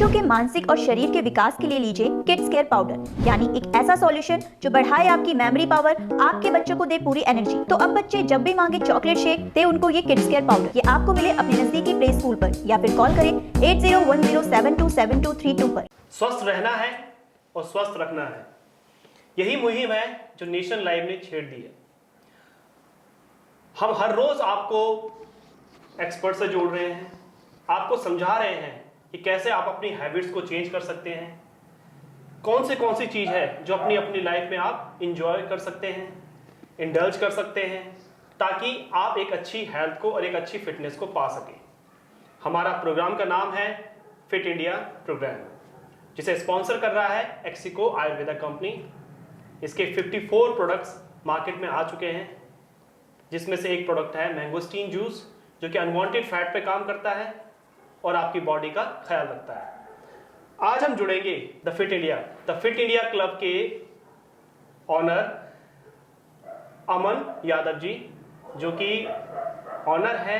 बच्चों के मानसिक और शरीर के विकास के लिए लीजिए किड्स केयर पाउडर, यानी एक ऐसा सॉल्यूशन जो बढ़ाए आपकी मेमोरी पावर, आपके बच्चों को दे पूरी एनर्जी। तो अब बच्चे जब भी मांगे चॉकलेट शेक, दे उनको ये किड्स केयर पाउडर। ये आपको मिले अपने नजदीकी प्ले स्कूल पर या फिर कॉल करें 8010727232 पर। स्वस्थ रहना है और स्वस्थ रखना है, यही मुहिम है जो नेशन लाइव ने छेड़ दी है। हम हर रोज आपको एक्सपर्ट से जोड़ रहे हैं, आपको समझा रहे हैं कि कैसे आप अपनी हैबिट्स को चेंज कर सकते हैं, कौन सी चीज़ है जो अपनी लाइफ में आप इंजॉय कर सकते हैं, इंडल्ज कर सकते हैं, ताकि आप एक अच्छी हेल्थ को और एक अच्छी फिटनेस को पा सकें। हमारा प्रोग्राम का नाम है फिट इंडिया प्रोग्राम, जिसे स्पॉन्सर कर रहा है एक्सिको आयुर्वेदा कंपनी। इसके 54 प्रोडक्ट्स मार्केट में आ चुके हैं, जिसमें से एक प्रोडक्ट है मैंगोस्टीन जूस, जो कि अनवांटेड फैट पे काम करता है और आपकी बॉडी का ख्याल रखता है। आज हम जुड़ेंगे द फिट इंडिया क्लब के ऑनर अमन यादव जी, जो कि ऑनर है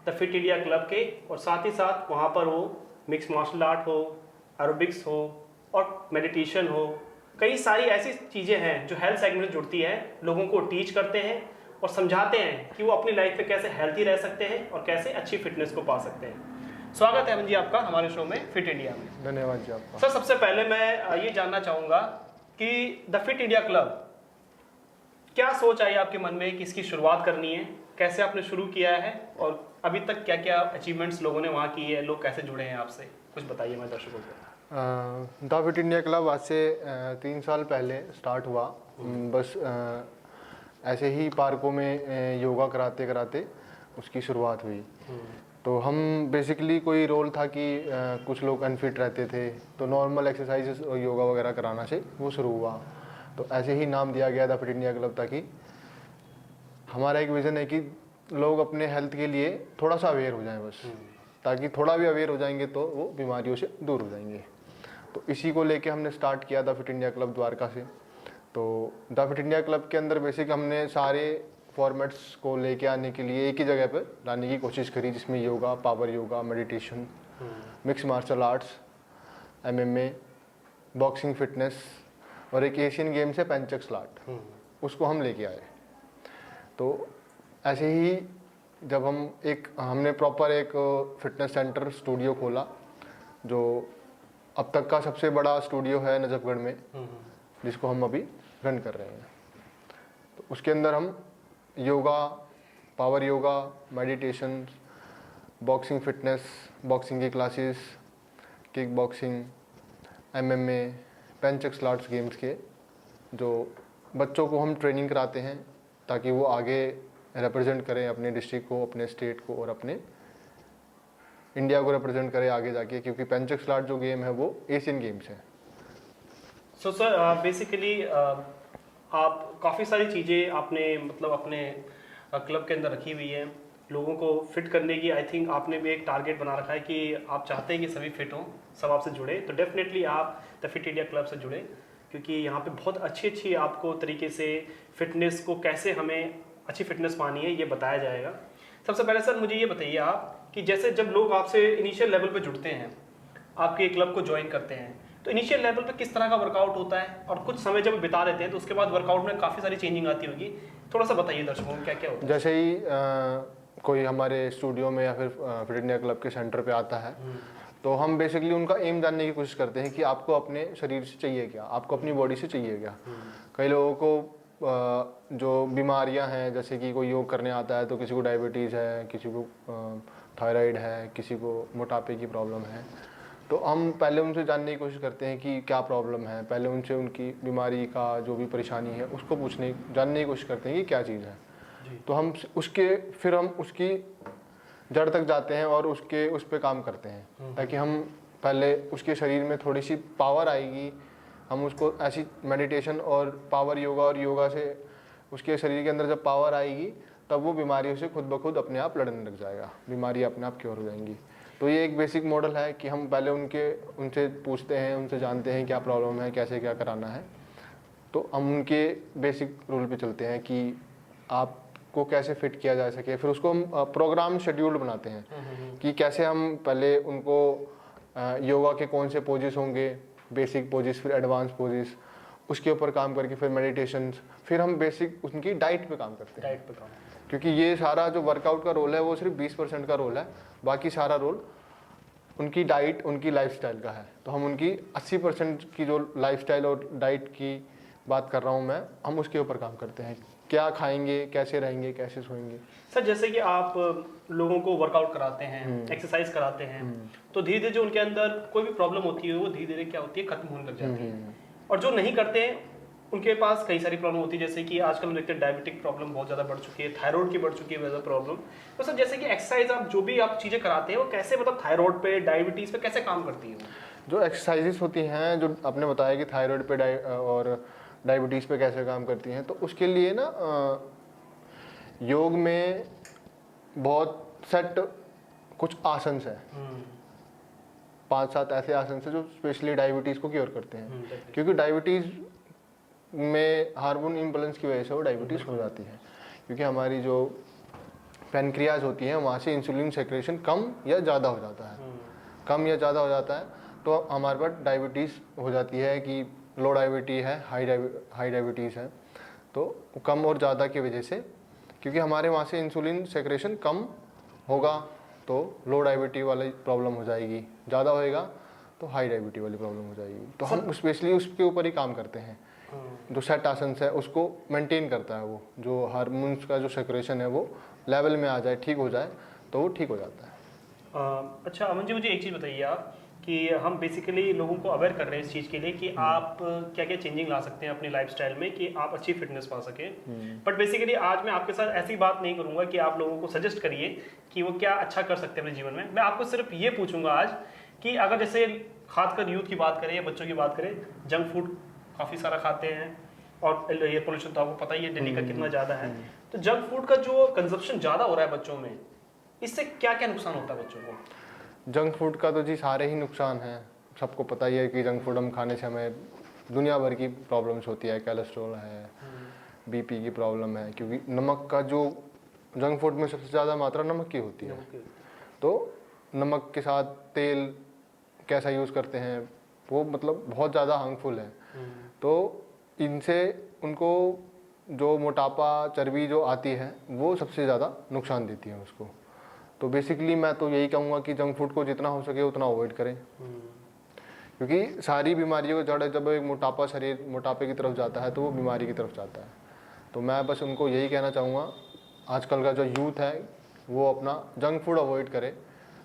द फिट इंडिया क्लब के, और साथ ही साथ वहाँ पर वो मिक्स मार्शल आर्ट हो, एरोबिक्स हो और मेडिटेशन हो, कई सारी ऐसी चीज़ें हैं जो हेल्थ सेगमेंट में जुड़ती हैं, लोगों को टीच करते हैं और समझाते हैं कि वो अपनी लाइफ में कैसे हेल्थी रह सकते हैं और कैसे अच्छी फिटनेस को पा सकते हैं। स्वागत है अमन जी आपका हमारे शो में फिट इंडिया में। धन्यवाद जी आपका। सर, सबसे पहले मैं ये जानना चाहूँगा कि द फिट इंडिया क्लब, क्या सोच आई आपके मन में कि इसकी शुरुआत करनी है, कैसे आपने शुरू किया है और अभी तक क्या क्या अचीवमेंट्स लोगों ने वहाँ की है, लोग कैसे जुड़े हैं आपसे, कुछ बताइए हमारे दर्शकों को। द फिट इंडिया क्लब आज से 3 साल पहले स्टार्ट हुआ। बस ऐसे ही पार्कों में योगा कराते कराते उसकी शुरुआत हुई। तो हम बेसिकली कोई रोल था कि कुछ लोग अनफिट रहते थे, तो नॉर्मल एक्सरसाइजेस और योगा वगैरह कराना से वो शुरू हुआ। तो ऐसे ही नाम दिया गया द फिट इंडिया क्लब, ताकि हमारा एक विज़न है कि लोग अपने हेल्थ के लिए थोड़ा सा अवेयर हो जाएं, बस ताकि थोड़ा भी अवेयर हो जाएंगे तो वो बीमारियों से दूर हो जाएंगे। तो इसी को लेके हमने स्टार्ट किया the fit India club Dwarka से। तो द फिट इंडिया क्लब के अंदर बेसिक हमने सारे फॉर्मेट्स को लेके आने के लिए एक ही जगह पर लाने की कोशिश करी, जिसमें yoga, power yoga, meditation, mix martial arts, MMA, boxing, fitness और एक एशियन गेम्स है पेंचक स्लॉट, उसको हम लेके आए। तो ऐसे ही जब हमने प्रॉपर एक फिटनेस सेंटर स्टूडियो खोला, जो अब तक का सबसे बड़ा स्टूडियो है नजफगढ़ में, जिसको हम अभी रन कर रहे हैं। तो उसके अंदर हम yoga, power yoga, meditation, boxing, fitness, boxing की classes, kick boxing, MMA, पेंचक slots games के जो बच्चों को हम ट्रेनिंग कराते हैं, ताकि वो आगे रिप्रेजेंट करें अपने डिस्ट्रिक्ट को, अपने स्टेट को और अपने इंडिया को रिप्रेजेंट करें आगे जाके, क्योंकि पेंचक स्लॉट जो गेम है वो एशियन गेम्स है। सो सर, बेसिकली आप काफ़ी सारी चीज़ें आपने मतलब अपने क्लब के अंदर रखी हुई है लोगों को फिट करने की। आई थिंक आपने भी एक टारगेट बना रखा है कि आप चाहते हैं कि सभी फिट हों, सब आपसे जुड़े। तो डेफिनेटली आप द फिट इंडिया क्लब से जुड़े, क्योंकि यहाँ पे बहुत अच्छी आपको तरीके से फिटनेस को, कैसे हमें अच्छी फिटनेस पानी है, ये बताया जाएगा। सबसे पहले सर मुझे ये बताइए आप कि जैसे जब लोग आपसे इनिशियल लेवल पे जुड़ते हैं, आपके क्लब को ज्वाइन करते हैं, तो इनिशियल लेवल पे किस तरह का वर्कआउट होता है, और कुछ समय जब बिता देते हैं तो उसके बाद वर्कआउट में काफ़ी सारी चेंजिंग आती होगी, थोड़ा सा बताइए दर्शकों को क्या क्या होता है। जैसे ही कोई हमारे स्टूडियो में या फिर फिट इंडिया क्लब के सेंटर पे आता है, तो हम बेसिकली उनका एम जानने की कोशिश करते हैं कि आपको अपने शरीर से चाहिए क्या, आपको अपनी बॉडी से चाहिए क्या। कई लोगों को जो बीमारियां हैं, जैसे कि कोई योग करने आता है तो किसी को डायबिटीज़ है, किसी को थायराइड है, किसी को मोटापे की प्रॉब्लम है, तो हम पहले उनसे जानने की कोशिश करते हैं कि क्या प्रॉब्लम है। पहले उनसे उनकी बीमारी का जो भी परेशानी है उसको जानने की कोशिश करते हैं कि क्या चीज़ है। तो फिर हम उसकी जड़ तक जाते हैं और उस पर काम करते हैं, ताकि हम पहले उसके शरीर में थोड़ी सी पावर आएगी, हम उसको ऐसी मेडिटेशन और पावर योगा और योगा से उसके शरीर के अंदर जब पावर आएगी, तब वो बीमारियों से खुद ब खुद अपने आप लड़ने लग जाएगा, बीमारी अपने आप क्योर हो जाएंगी। तो ये एक बेसिक मॉडल है कि हम पहले उनसे पूछते हैं, उनसे जानते हैं क्या प्रॉब्लम है, कैसे क्या कराना है। तो हम उनके बेसिक रूल पे चलते हैं कि आपको कैसे फिट किया जा सके। फिर उसको हम प्रोग्राम शेड्यूल बनाते हैं कि कैसे हम पहले उनको योगा के कौन से पोजेस होंगे, बेसिक पोजेस फिर एडवांस पोजेस, उसके ऊपर काम करके फिर मेडिटेशन, फिर हम बेसिक उनकी डाइट पे काम करते हैं। डाइट पे काम। क्योंकि ये सारा जो वर्कआउट का रोल है वो सिर्फ 20% का रोल है, बाकी सारा रोल उनकी डाइट उनकी लाइफस्टाइल का है। तो हम उनकी 80% की जो लाइफस्टाइल और डाइट की बात कर रहा हूँ मैं, हम उसके ऊपर काम करते हैं। क्या खाएंगे, कैसे रहेंगे, कैसे सोएंगे। सर जैसे कि आप लोगों को वर्कआउट कराते हैं, एक्सरसाइज कराते हैं, तो धीरे धीरे जो उनके अंदर कोई भी प्रॉब्लम होती है वो धीरे धीरे क्या होती है, खत्म होने लग जाती है। और जो नहीं करते हैं उनके पास कई सारी प्रॉब्लम होती है, जैसे कि आजकल हम देखते हैं डायबिटिक प्रॉब्लम बहुत ज़्यादा बढ़ चुकी है, थायराइड की बढ़ चुकी है वजह प्रॉब्लम। तो सर जैसे कि एक्सरसाइज आप जो भी आप चीज़ें कराते हैं वो कैसे, मतलब थायराइड पे, डायबिटीज़ पे कैसे काम करती है? जो एक्सरसाइजेस होती हैं, जो आपने बताया कि थायराइड पे और डायबिटीज़ पे कैसे काम करती हैं, तो उसके लिए ना योग में बहुत सेट कुछ आसन है, 5-7 ऐसे आसन है जो स्पेशली डायबिटीज़ को क्योर करते हैं। क्योंकि डायबिटीज़ में हार्मोन इम्बैलेंस की वजह से वो डायबिटीज़ हो जाती है, क्योंकि हमारी जो पैनक्रियाज होती है वहाँ से इंसुलिन सेक्रेशन कम या ज़्यादा हो जाता है, कम या ज़्यादा हो जाता है, तो हमारे पास डायबिटीज़ हो जाती है कि लो डायबिटी है, हाई डायबिटीज़ है। तो कम और ज़्यादा की वजह से, क्योंकि हमारे वहाँ से इंसुलिन सेक्रेशन कम होगा तो लो डायबिटी वाली प्रॉब्लम हो जाएगी, ज़्यादा होएगा तो हाई डायबिटी वाली प्रॉब्लम हो जाएगी। तो हम स्पेशली उसके ऊपर ही काम करते हैं। जो सेट आसन है उसको मेंटेन करता है, वो जो हार्मोन्स का जो सेक्रेशन है वो लेवल में आ जाए, ठीक हो जाए, तो वो ठीक हो जाता है। अच्छा अमन जी, मुझे एक चीज़ बताइए आप कि हम बेसिकली लोगों को अवेयर कर रहे हैं इस चीज़ के लिए कि आप क्या क्या चेंजिंग ला सकते हैं अपनी लाइफस्टाइल में कि आप अच्छी फिटनेस पा सकें। बट बेसिकली आज मैं आपके साथ ऐसी बात नहीं करूंगा कि आप लोगों को सजेस्ट करिए कि वो क्या अच्छा कर सकते हैं अपने जीवन में। मैं आपको सिर्फ ये पूछूंगा आज कि अगर जैसे खासकर यूथ की बात करें या बच्चों की बात करें, जंक फूड काफ़ी सारा खाते हैं और एयर पोल्यूशन तो आपको पता ही है दिल्ली का कितना ज़्यादा है, तो जंक फूड का जो कंजप्शन ज़्यादा हो रहा है बच्चों में, इससे क्या क्या नुकसान होता है बच्चों को? जंक फूड का तो जी सारे ही नुकसान हैं, सबको पता ही है कि जंक फूड हम खाने से हमें दुनिया भर की प्रॉब्लम्स होती है, कोलेस्ट्रॉल है, बीपी की प्रॉब्लम है, क्योंकि नमक का जो जंक फूड में सबसे ज़्यादा मात्रा नमक की होती है। तो नमक के साथ तेल कैसा यूज़ करते हैं वो मतलब बहुत ज़्यादा हार्मफुल है। तो इनसे उनको जो मोटापा, चर्बी जो आती है वो सबसे ज़्यादा नुकसान देती है उसको। तो बेसिकली मैं तो यही कहूँगा कि जंक फूड को जितना हो सके उतना अवॉइड करें, क्योंकि सारी बीमारियों का जड़ है, जब एक मोटापा शरीर मोटापे की तरफ जाता है तो वो बीमारी की तरफ जाता है। तो मैं बस उनको यही कहना चाहूँगा, आजकल का जो यूथ है वो अपना जंक फूड अवॉइड करे।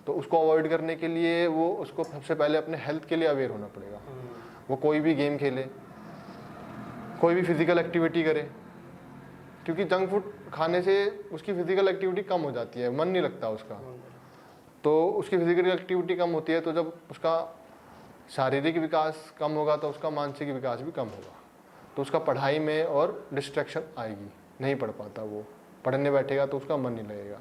तो उसको अवॉइड करने के लिए वो उसको सबसे पहले अपने हेल्थ के लिए अवेयर होना पड़ेगा। वो कोई भी गेम खेले, कोई भी फिजिकल एक्टिविटी करे, क्योंकि जंक फूड खाने से उसकी फिजिकल एक्टिविटी कम हो जाती है, मन नहीं लगता उसका। तो उसकी फिजिकल एक्टिविटी कम होती है, तो जब उसका शारीरिक विकास कम होगा तो उसका मानसिक विकास भी कम होगा, तो उसका पढ़ाई में और डिस्ट्रैक्शन आएगी, नहीं पढ़ पाता, वो पढ़ने बैठेगा तो उसका मन नहीं लगेगा।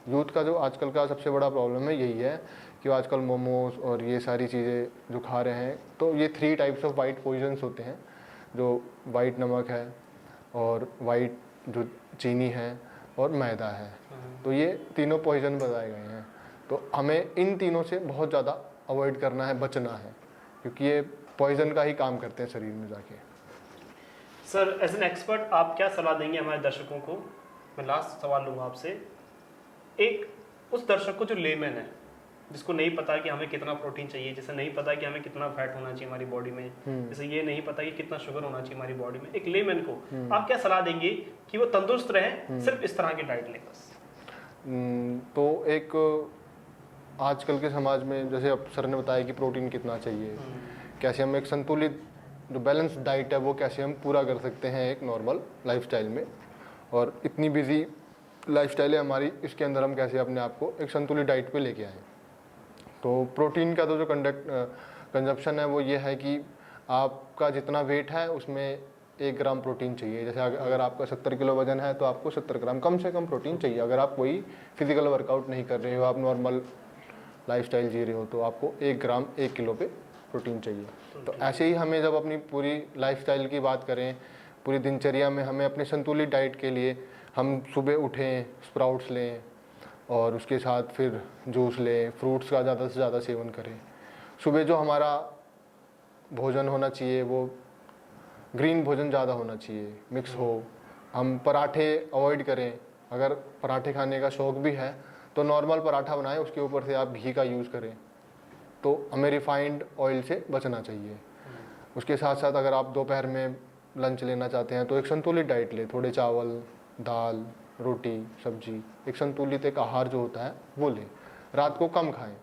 यूथ का जो आजकल का सबसे बड़ा प्रॉब्लम है यही है कि आजकल मोमोज और ये सारी चीज़ें जो खा रहे हैं, तो ये 3 टाइप्स ऑफ वाइट पॉइजन्स होते हैं, जो वाइट नमक है और वाइट जो चीनी है और मैदा है। तो ये तीनों पॉइजन बताए गए हैं, तो हमें इन तीनों से बहुत ज़्यादा अवॉइड करना है, बचना है, क्योंकि ये पॉइजन का ही काम करते हैं शरीर में जाके। सर एज एन एक्सपर्ट आप क्या सलाह देंगे हमारे दर्शकों को? मैं लास्ट सवाल लूँगा आपसे, एक उस दर्शक को जो लेमैन है, जिसको नहीं पता कि हमें कितना प्रोटीन चाहिए, जैसे नहीं पता कि हमें कितना फैट होना चाहिए हमारी बॉडी में, जैसे ये नहीं पता कि कितना शुगर होना चाहिए हमारी बॉडी में, एक लेमैन को आप क्या सलाह देंगे कि वो तंदुरुस्त रहे सिर्फ इस तरह की डाइट लें बस? तो एक आजकल के समाज में, जैसे अब सर ने बताया कि प्रोटीन कितना चाहिए, कैसे हम एक संतुलित जो बैलेंस डाइट है वो कैसे हम पूरा कर सकते हैं एक नॉर्मल लाइफस्टाइल में, और इतनी बिजी लाइफस्टाइल है हमारी, इसके अंदर हम कैसे अपने आप को एक संतुलित डाइट पे लेके आएँ। तो प्रोटीन का तो जो कंजप्शन है वो ये है कि आपका जितना वेट है उसमें 1 ग्राम प्रोटीन चाहिए। जैसे अगर आपका 70 किलो वजन है तो आपको 70 ग्राम कम से कम प्रोटीन चाहिए। अगर आप कोई फिजिकल वर्कआउट नहीं कर रहे हो, आप नॉर्मल लाइफस्टाइल जी रहे हो, तो आपको 1 ग्राम 1 किलो पे प्रोटीन चाहिए। तो ऐसे ही हमें जब अपनी पूरी लाइफस्टाइल की बात करें, पूरी दिनचर्या में हमें अपने संतुलित डाइट के लिए हम सुबह उठें, स्प्राउट्स लें और उसके साथ फिर जूस लें, फ्रूट्स का ज़्यादा से ज़्यादा सेवन करें, सुबह जो हमारा भोजन होना चाहिए वो ग्रीन भोजन ज़्यादा होना चाहिए, मिक्स हो। हम पराठे अवॉइड करें, अगर पराठे खाने का शौक़ भी है तो नॉर्मल पराठा बनाएं, उसके ऊपर से आप घी का यूज़ करें। तो हमें रिफाइंड ऑयल से बचना चाहिए। उसके साथ साथ अगर आप दोपहर में लंच लेना चाहते हैं तो एक संतुलित डाइट लें, थोड़े चावल, दाल, रोटी, सब्जी, एक संतुलित एक आहार जो होता है वो लें। रात को कम खाएं,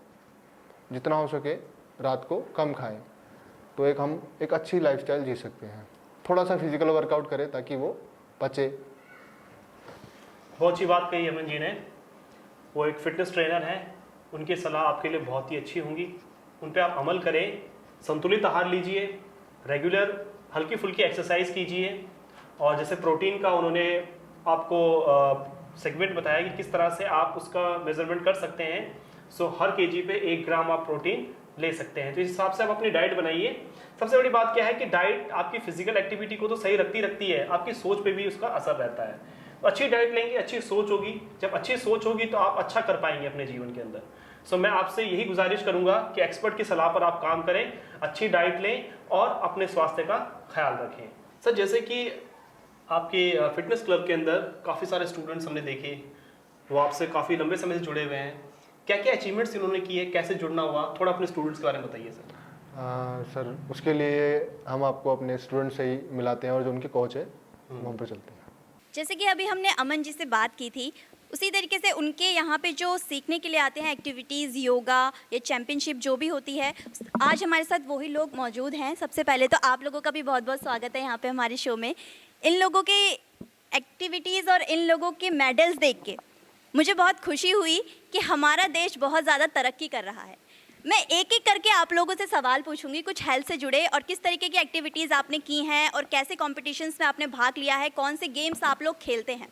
जितना हो सके रात को कम खाएं, तो हम एक अच्छी लाइफस्टाइल जी सकते हैं। थोड़ा सा फिजिकल वर्कआउट करें ताकि वो पचे। बहुत अच्छी बात कही अमन जी ने। वो एक फिटनेस ट्रेनर हैं, उनकी सलाह आपके लिए बहुत ही अच्छी होंगी। उन पर आप अमल करें, संतुलित आहार लीजिए, रेगुलर हल्की फुल्की एक्सरसाइज कीजिए, और जैसे प्रोटीन का उन्होंने आपको सेगमेंट बताया कि किस तरह से आप उसका मेजरमेंट कर सकते हैं। सो हर केजी पे 1 ग्राम आप प्रोटीन ले सकते हैं। तो इस हिसाब से आप अपनी डाइट बनाइए। सबसे बड़ी बात क्या है कि डाइट आपकी फिजिकल एक्टिविटी को तो सही रखती है, आपकी सोच पे भी उसका असर रहता है। तो अच्छी डाइट लेंगे, अच्छी सोच होगी। जब अच्छी सोच होगी तो आप अच्छा कर पाएंगे अपने जीवन के अंदर। सो मैं आपसे यही गुजारिश करूंगा कि एक्सपर्ट की सलाह पर आप काम करें, अच्छी डाइट लें और अपने स्वास्थ्य का ख्याल रखें। सर, जैसे कि आपके फिटनेस क्लब के अंदर काफ़ी सारे स्टूडेंट्स हमने देखे, वो आपसे काफ़ी लंबे समय से जुड़े हुए हैं। क्या क्या अचीवमेंट्स इन्होंने किए, कैसे जुड़ना हुआ, थोड़ा अपने स्टूडेंट्स के बारे में बताइए सर। सर, उसके लिए हम आपको अपने स्टूडेंट से ही मिलाते हैं और जो उनके कोच है वहाँ पर चलते हैं। जैसे कि अभी हमने अमन जी से बात की थी, उसी तरीके से उनके यहाँ पे जो सीखने के लिए आते हैं एक्टिविटीज़, योगा या चैम्पियनशिप जो भी होती है, आज हमारे साथ वही लोग मौजूद हैं। सबसे पहले तो आप लोगों का भी बहुत बहुत स्वागत है यहाँ पे हमारे शो में। इन लोगों के एक्टिविटीज़ और इन लोगों के मेडल्स देख के मुझे बहुत खुशी हुई कि हमारा देश बहुत ज़्यादा तरक्की कर रहा है। मैं एक एक करके आप लोगों से सवाल पूछूंगी, कुछ हेल्थ से जुड़े, और किस तरीके की एक्टिविटीज़ आपने की हैं और कैसे कॉम्पिटिशन्स में आपने भाग लिया है, कौन से गेम्स आप लोग खेलते हैं,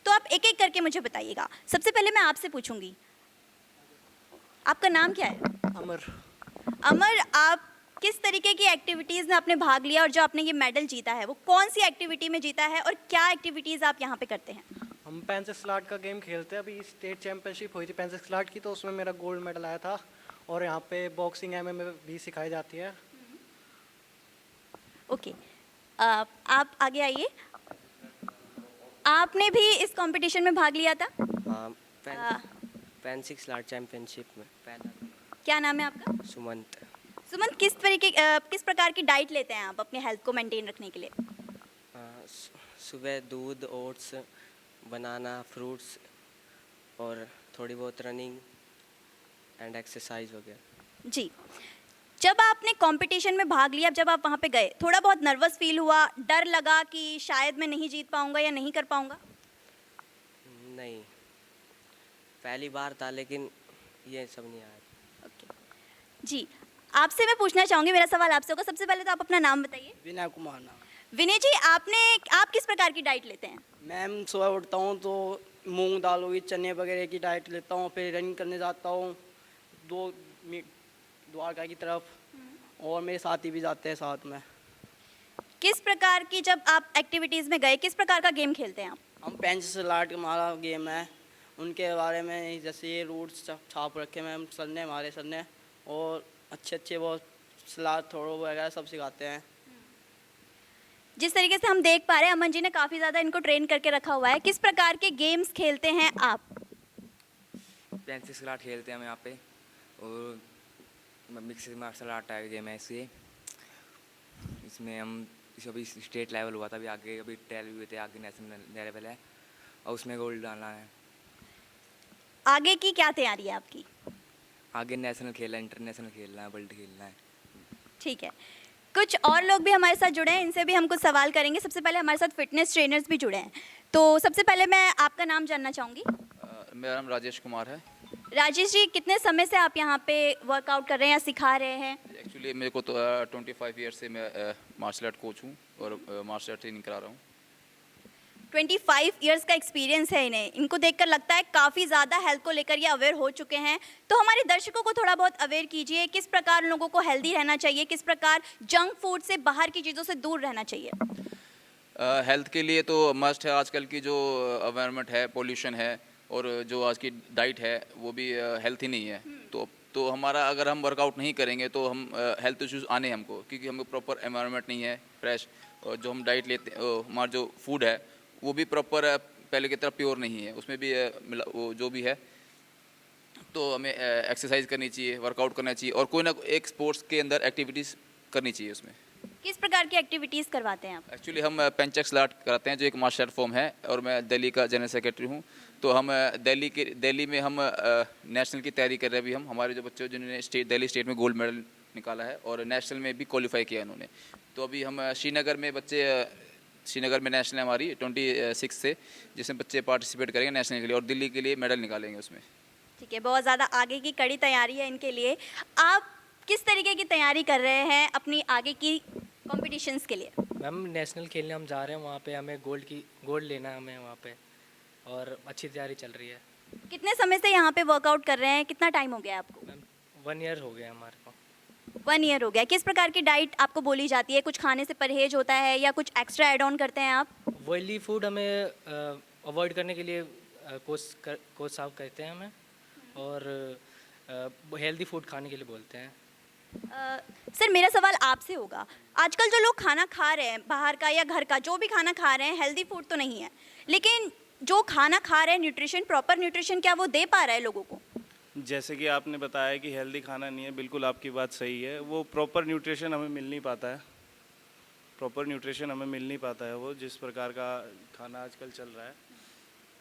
तो आप एक एक करके मुझे बताइएगा। सबसे पहले मैं आपसे पूछूंगी, आपका नाम क्या है? अमर। अमर, आप किस तरीके की एक्टिविटीज़ में आपने भाग लिया और जो आपने ये मेडल जीता है वो कौन सी एक्टिविटी में जीता है और क्या एक्टिविटीज़ आप यहाँ पे करते हैं? हम पेंसिल स्लाट का गेम खेलते हैं। अभी स्टेट चैंपियनशिप हुई थी पेंसिल स्लाट की, तो उसमें मेरा गोल्ड मेडल आया था। और यहाँ पे बॉक्सिंग MMA भी सिखाई जाती है। ओके, आप आगे आइए। आपने भी इस कंपटीशन में भाग लिया था? हाँ, पेंसिल स्लाट चैंपियनशिप में पहला। क्या नाम है आपका? सुमंत। सुमंत, किस प्रकार की डाइट लेते हैं आप अपने हेल्थ को मेंटेन रखने के लिए? सुबह दूध, ओट्स, बनाना, फ्रूट्स और थोड़ी बहुत रनिंग एंड एक्सरसाइज वगैरह। जी, जब आपने कंपटीशन में भाग लिया, जब आप वहाँ पे गए, थोड़ा बहुत नर्वस फील हुआ, डर लगा कि शायद मैं नहीं जीत पाऊँगा या नहीं कर पाऊँगा? नहीं, पहली बार था, लेकिन ये सब नहीं आया। ओके जी, आपसे मैं पूछना चाहूँगी, मेरा सवाल आपसे होगा। सबसे पहले तो आप अपना नाम बताइए। विनय कुमार नाम। विनय जी, आप किस प्रकार की डाइट लेते हैं? मैम, सुबह उठता हूँ तो मूंग दाल होगी, चने वगैरह की डाइट लेता हूँ, फिर रनिंग करने जाता हूँ द्वारका की तरफ, और मेरे साथी भी जाते हैं साथ में। किस प्रकार की, जब आप एक्टिविटीज़ में गए, किस प्रकार का गेम खेलते हैं आप? हम पेंसिल स्लाट हमारा गेम है, उनके बारे में जैसे ये रूट्स छाप रखे मैम सर ने, हमारे सर ने, और अच्छे वो स्लाट थ्रो वगैरह सब सिखाते हैं। जिस तरीके से हम देख पा रहे हैं, अमन जी ने काफ़ी ज़्यादा इनको ट्रेन करके रखा हुआ है। किस प्रकार के गेम्स खेलते हैं आप? पेंसिल स्लाट खेलते हैं हम यहाँ पे, और mix martial art type game है इसे। इसमें हम अभी स्टेट लेवल हुआ था, अभी आगे अभी 12 हुए थे, आगे नेशनल लेवल है और उसमें गोल्ड डालना है। आगे की क्या तैयारी है आपकी? आगे नेशनल खेलना है, इंटरनेशनल खेलना है, वर्ल्ड खेलना है। ठीक है, कुछ और लोग भी हमारे साथ जुड़े हैं, इनसे भी हम कुछ सवाल करेंगे। सबसे पहले हमारे साथ फिटनेस ट्रेनर्स भी जुड़े हैं, तो सबसे पहले मैं आपका नाम जानना चाहूँगी। मेरा नाम राजेश कुमार है। राजेश जी, कितने समय से आप यहाँ पे वर्कआउट कर रहे हैं या सिखा रहे हैं? एक्चुअली मेरे को तो 25 ईयर से मैं मार्शल आर्ट कोच हूँ और मार्शल आर्ट ट्रेनिंग करा रहा हूँ। 25 इयर्स का एक्सपीरियंस है इन्हें। इनको देखकर लगता है काफ़ी ज़्यादा हेल्थ को लेकर ये अवेयर हो चुके हैं। तो हमारे दर्शकों को थोड़ा बहुत अवेयर कीजिए, किस प्रकार लोगों को हेल्दी रहना चाहिए, किस प्रकार जंक फूड से, बाहर की चीज़ों से दूर रहना चाहिए। हेल्थ के लिए तो मस्ट है, आजकल की जो एनवायरनमेंट है, पोल्यूशन है, और जो आज की डाइट है वो भी हेल्थी नहीं है। तो तो हमारा अगर हम वर्कआउट नहीं करेंगे तो हम हेल्थ इश्यूज़ आने हमको, क्योंकि हमको प्रॉपर एनवायरनमेंट नहीं है फ्रेश, और जो हम डाइट लेते हमारा जो फूड है वो भी प्रॉपर पहले की तरह प्योर नहीं है, उसमें भी वो जो भी है। तो हमें एक्सरसाइज करनी चाहिए, वर्कआउट करना चाहिए, और कोई ना कोई एक स्पोर्ट्स के अंदर एक्टिविटीज़ करनी चाहिए उसमें। किस प्रकार की एक्टिविटीज़ करवाते हैं आप? एक्चुअली हम पेंचेक्स लाट कराते हैं, जो एक मार्शल आर्ट फॉर्म है, और मैं दिल्ली का जनरल सेक्रेटरी हूँ। तो हम दिल्ली में हम नेशनल की तैयारी कर रहे हैं अभी हम। हमारे जो बच्चे जिन्होंने दिल्ली स्टेट में गोल्ड मेडल निकाला है और नेशनल में भी क्वालिफाई किया उन्होंने। तो अभी हम श्रीनगर में श्रीनगर में नेशनल है हमारी 26 से, जिसमें बच्चे पार्टिसिपेट करेंगे नेशनल के लिए, और दिल्ली के लिए मेडल निकालेंगे उसमें। ठीक है, बहुत ज़्यादा आगे की कड़ी तैयारी है इनके लिए। आप किस तरीके की तैयारी कर रहे हैं अपनी आगे की कॉम्पिटिशन्स के लिए? मैम नेशनल खेलने हम जा रहे हैं, वहाँ पे हमें गोल्ड लेना है हमें वहाँ पे, और अच्छी तैयारी चल रही है। कितने समय से यहाँ पे वर्कआउट कर रहे हैं? कितना टाइम हो गया आपको? मैम 1 ईयर हो गया हमारे को। 1 ईयर हो गया। किस प्रकार की डाइट आपको बोली जाती है? कुछ खाने से परहेज होता है या कुछ एक्स्ट्रा ऐड ऑन करते हैं आप? ऑयली फूड हमें अवॉइड करने के लिए कोच साहब कहते हैं हमें, और हेल्दी फूड खाने के लिए बोलते हैं। सर, मेरा सवाल आपसे होगा, आजकल जो लोग खाना खा रहे हैं बाहर का या घर का, जो भी खाना खा रहे हैं, हेल्दी फूड तो नहीं है, लेकिन जो खाना खा रहे हैं न्यूट्रिशन, प्रॉपर न्यूट्रिशन क्या वो दे पा रहा है लोगों को? जैसे कि आपने बताया कि हेल्दी खाना नहीं है, बिल्कुल आपकी बात सही है। वो प्रॉपर न्यूट्रिशन हमें मिल नहीं पाता है, प्रॉपर न्यूट्रिशन हमें मिल नहीं पाता है वो जिस प्रकार का खाना आजकल चल रहा है।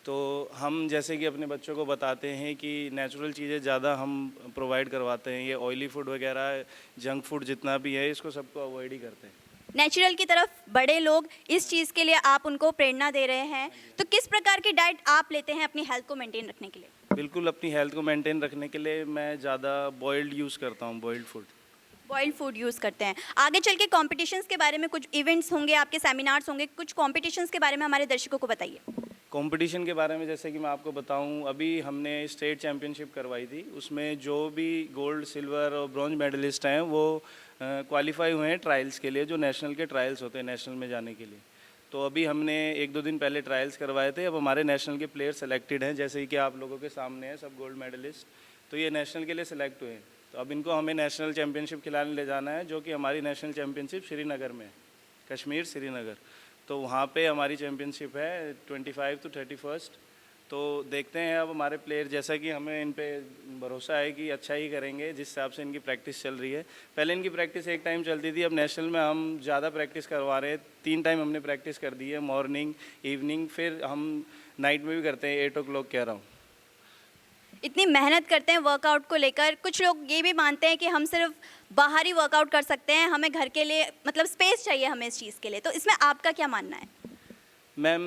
तो हम जैसे कि अपने बच्चों को बताते हैं कि नेचुरल चीज़ें ज़्यादा हम प्रोवाइड करवाते हैं। ये ऑयली फूड वगैरह, जंक फूड जितना भी है, इसको सबको अवॉइड ही करते हैं। नेचुरल की तरफ बड़े लोग, इस चीज़ के लिए आप उनको प्रेरणा दे रहे हैं। तो किस प्रकार की डाइट आप लेते हैं अपनी हेल्थ को मेंटेन रखने के लिए? बिल्कुल, अपनी हेल्थ को मेंटेन रखने के लिए मैं ज़्यादा बॉइल्ड यूज़ करता हूँ, boiled food. Boiled food use करते हैं। आगे चल के कॉम्पिटिशन्स के बारे में कुछ इवेंट्स होंगे, आपके सेमिनार्स होंगे, कुछ कॉम्पिटिशन्स के बारे में हमारे दर्शकों को बताइए। कंपटीशन के बारे में जैसे कि मैं आपको बताऊं, अभी हमने स्टेट चैम्पियनशिप करवाई थी। उसमें जो भी गोल्ड, सिल्वर और ब्रॉन्ज मेडलिस्ट हैं वो क्वालिफाई हुए हैं ट्रायल्स के लिए, जो नेशनल के ट्रायल्स होते हैं नेशनल में जाने के लिए। तो अभी हमने 1-2 दिन पहले ट्रायल्स करवाए थे। अब हमारे नेशनल के प्लेयर सेलेक्टेड हैं, जैसे कि आप लोगों के सामने हैं सब गोल्ड मेडलिस्ट। तो ये नेशनल के लिए सिलेक्ट हुए हैं। तो अब इनको हमें नेशनल चैम्पियनशिप खिलाने ले जाना है, जो कि हमारी नेशनल चैम्पियनशिप श्रीनगर में है, कश्मीर श्रीनगर। तो वहाँ पे हमारी चैम्पियनशिप है 25 to 31। तो देखते हैं अब हमारे प्लेयर, जैसा कि हमें इन पे भरोसा है कि अच्छा ही करेंगे जिस हिसाब से इनकी प्रैक्टिस चल रही है। पहले इनकी प्रैक्टिस एक टाइम चलती थी, अब नेशनल में हम ज़्यादा प्रैक्टिस करवा रहे हैं। 3 टाइम हमने प्रैक्टिस कर दी है, मॉर्निंग, इवनिंग, फिर हम नाइट में भी करते हैं 8 o'clock कह रहा हूँ। इतनी मेहनत करते हैं वर्कआउट को लेकर। कुछ लोग ये भी मानते हैं कि हम सिर्फ बाहर ही वर्कआउट कर सकते हैं, हमें घर के लिए मतलब स्पेस चाहिए हमें इस चीज़ के लिए। तो इसमें आपका क्या मानना है? मैम,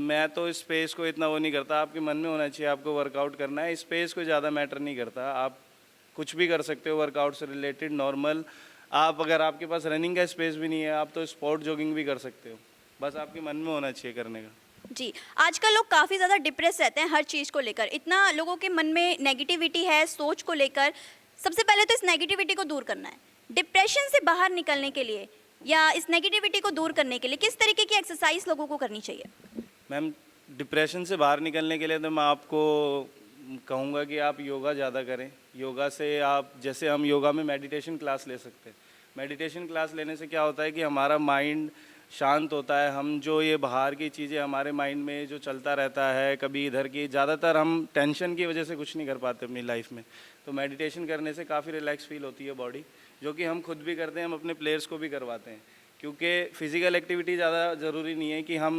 मैं तो स्पेस को इतना वो नहीं करता, आपके मन में होना चाहिए आपको वर्कआउट करना है। स्पेस को ज़्यादा मैटर नहीं करता, आप कुछ भी कर सकते हो वर्कआउट से रिलेटेड नॉर्मल। आप अगर आपके पास रनिंग का स्पेस भी नहीं है, आप तो स्पॉट जॉगिंग भी कर सकते हो, बस आपके मन में होना चाहिए करने का। जी, आजकल लोग काफ़ी ज़्यादा डिप्रेस रहते हैं हर चीज़ को लेकर। इतना लोगों के मन में नेगेटिविटी है सोच को लेकर। सबसे पहले तो इस नेगेटिविटी को दूर करना है। डिप्रेशन से बाहर निकलने के लिए या इस नेगेटिविटी को दूर करने के लिए किस तरीके की एक्सरसाइज लोगों को करनी चाहिए? मैम, डिप्रेशन से बाहर निकलने के लिए तो मैं आपको कहूँगा कि आप योगा ज़्यादा करें। योगा से आप, जैसे हम योगा में मेडिटेशन क्लास ले सकते हैं। मेडिटेशन क्लास लेने से क्या होता है कि हमारा माइंड शांत होता है। हम जो ये बाहर की चीज़ें हमारे माइंड में जो चलता रहता है, कभी इधर की, ज़्यादातर हम टेंशन की वजह से कुछ नहीं कर पाते अपनी लाइफ में। तो मेडिटेशन करने से काफ़ी रिलैक्स फील होती है बॉडी, जो कि हम खुद भी करते हैं, हम अपने प्लेयर्स को भी करवाते हैं। क्योंकि फ़िज़िकल एक्टिविटी ज़्यादा ज़रूरी नहीं है कि हम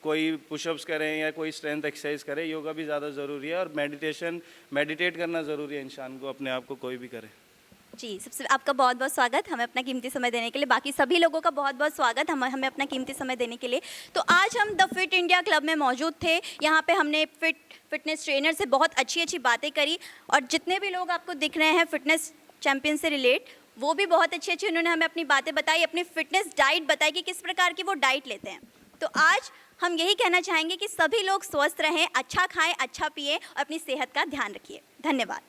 कोई पुशअप्स करें या कोई स्ट्रेंथ एक्सरसाइज करें, योगा भी ज़्यादा ज़रूरी है। और मेडिटेट करना ज़रूरी है इंसान को, अपने आप को कोई भी करे। जी, सबसे आपका बहुत बहुत स्वागत हमें अपना कीमती समय देने के लिए। बाकी सभी लोगों का बहुत बहुत स्वागत हमें अपना कीमती समय देने के लिए। तो आज हम द फिट इंडिया क्लब में मौजूद थे। यहाँ पे हमने फिटनेस ट्रेनर से बहुत अच्छी अच्छी बातें करी, और जितने भी लोग आपको दिख रहे हैं फिटनेस चैम्पियन से रिलेट, वो भी बहुत अच्छी अच्छी उन्होंने हमें अपनी बातें बताई, अपनी फिटनेस डाइट बताई कि किस प्रकार की वो डाइट लेते हैं। तो आज हम यही कहना चाहेंगे कि सभी लोग स्वस्थ रहें, अच्छा खाएं, अच्छा पिएं और अपनी सेहत का ध्यान रखिए। धन्यवाद।